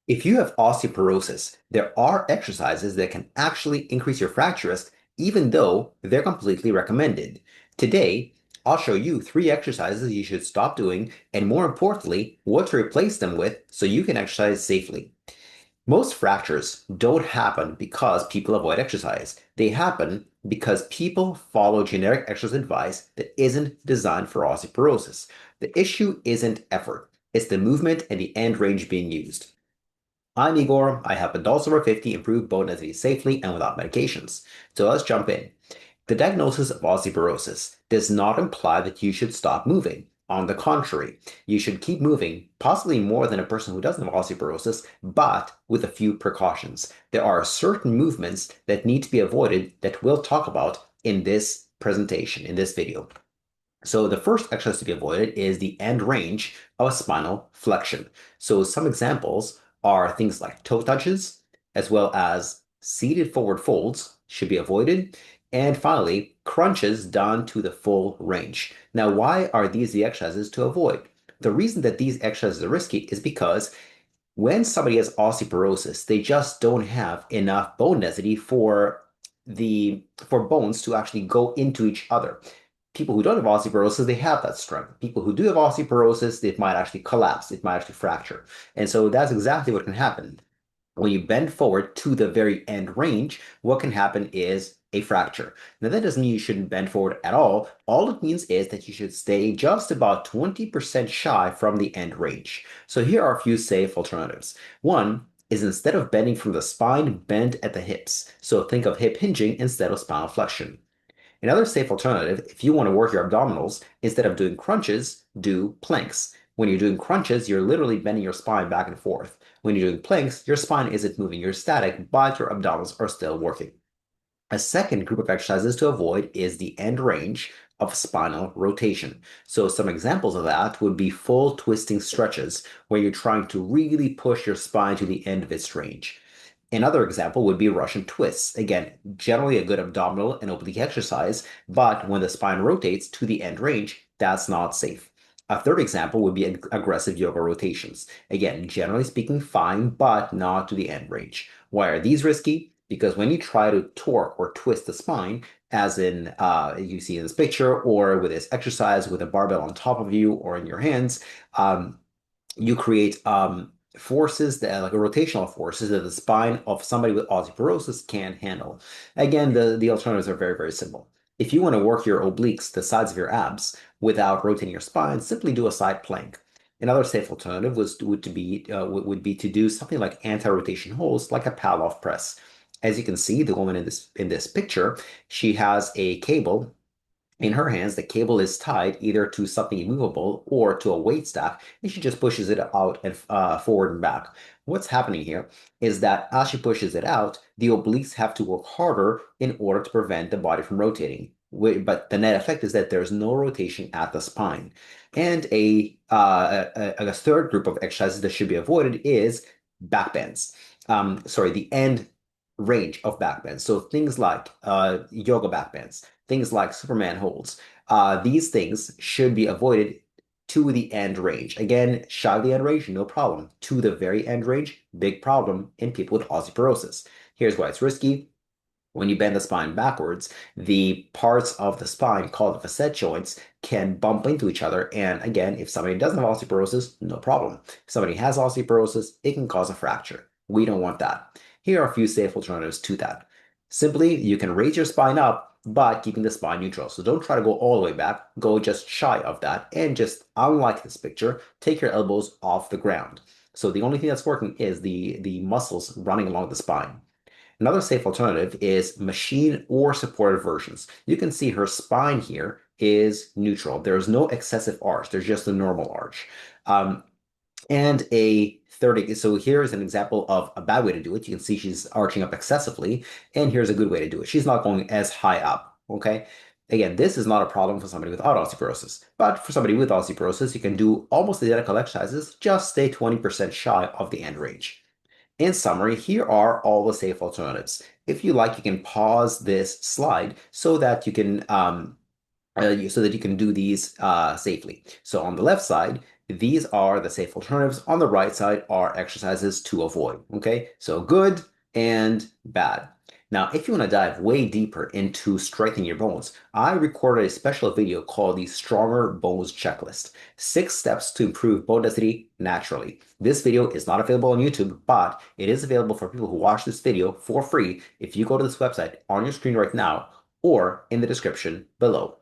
If you have osteoporosis, there are exercises that can actually increase your fracture risk, even though they're completely recommended. Today, I'll show you 3 exercises you should stop doing, and more importantly, what to replace them with so you can exercise safely. Most fractures don't happen because people avoid exercise. They happen because people follow generic exercise advice that isn't designed for osteoporosis. The issue isn't effort, it's the movement and the end range being used. I'm Igor. I help adults over 50 improve bone density safely and without medications. So let's jump in. The diagnosis of osteoporosis does not imply that you should stop moving. On the contrary, you should keep moving, possibly more than a person who doesn't have osteoporosis, but with a few precautions. There are certain movements that need to be avoided that we'll talk about in this presentation, in this video. So the first exercise to be avoided is the end range of a spinal flexion. So some examples are things like toe touches, as well as seated forward folds should be avoided. And finally, crunches done to the full range. Now, why are these the exercises to avoid? The reason that these exercises are risky is because when somebody has osteoporosis, they just don't have enough bone density for bones to actually go into each other. People who don't have osteoporosis, they have that strength. People who do have osteoporosis, it might actually collapse, it might actually fracture. And so that's exactly what can happen. When you bend forward to the very end range, what can happen is a fracture. Now, that doesn't mean you shouldn't bend forward at all. All it means is that you should stay just about 20% shy from the end range. So here are a few safe alternatives. One is instead of bending from the spine, bend at the hips. So think of hip hinging instead of spinal flexion. Another safe alternative, if you want to work your abdominals, instead of doing crunches, do planks. When you're doing crunches, you're literally bending your spine back and forth. When you're doing planks, your spine isn't moving, you're static, but your abdominals are still working. A second group of exercises to avoid is the end range of spinal rotation. So some examples of that would be full twisting stretches, where you're trying to really push your spine to the end of its range. Another example would be Russian twists. Again, generally a good abdominal and oblique exercise, but when the spine rotates to the end range, that's not safe. A third example would be aggressive yoga rotations. Again, generally speaking, fine, but not to the end range. Why are these risky? Because when you try to torque or twist the spine, as in you see in this picture, or with this exercise with a barbell on top of you or in your hands, you create forces that like rotational forces that the spine of somebody with osteoporosis can't handle. Again, the alternatives are very, very simple. If you want to work your obliques, the sides of your abs, without rotating your spine, simply do a side plank. Another safe alternative would be to do something like anti-rotation holds, like a Pallof press. As you can see, the woman in this picture, she has a cable in her hands. The cable is tied either to something immovable or to a weight staff, and she just pushes it out and forward and back. What's happening here is that as she pushes it out, the obliques have to work harder in order to prevent the body from rotating. But the net effect is that there's no rotation at the spine. And a third group of exercises that should be avoided is back bends. Sorry, the end range of back bends. So things like yoga back bends, things like Superman holds. These things should be avoided to the end range. Again, shy of the end range, no problem. To the very end range, big problem in people with osteoporosis. Here's why it's risky. When you bend the spine backwards, the parts of the spine called the facet joints can bump into each other. And again, if somebody doesn't have osteoporosis, no problem. If somebody has osteoporosis, it can cause a fracture. We don't want that. Here are a few safe alternatives to that. Simply, you can raise your spine up, but keeping the spine neutral. So don't try to go all the way back, go just shy of that. And just, unlike this picture, take your elbows off the ground. So the only thing that's working is the muscles running along the spine. Another safe alternative is machine or supported versions. You can see her spine here is neutral. There is no excessive arch. There's just a normal arch. And a third, so here's an example of a bad way to do it. You can see she's arching up excessively, and here's a good way to do it. She's not going as high up, okay? Again, this is not a problem for somebody without osteoporosis, but for somebody with osteoporosis, you can do almost identical exercises, just stay 20% shy of the end range. In summary, here are all the safe alternatives. If you like, you can pause this slide so that you can do these safely. So on the left side, these are the safe alternatives. On the right side are exercises to avoid. Okay, so good and bad. Now, if you want to dive way deeper into strengthening your bones, I recorded a special video called the Stronger Bones Checklist: 6 steps to improve bone density naturally. This video is not available on YouTube, but it is available for people who watch this video for free if you go to this website on your screen right now or in the description below.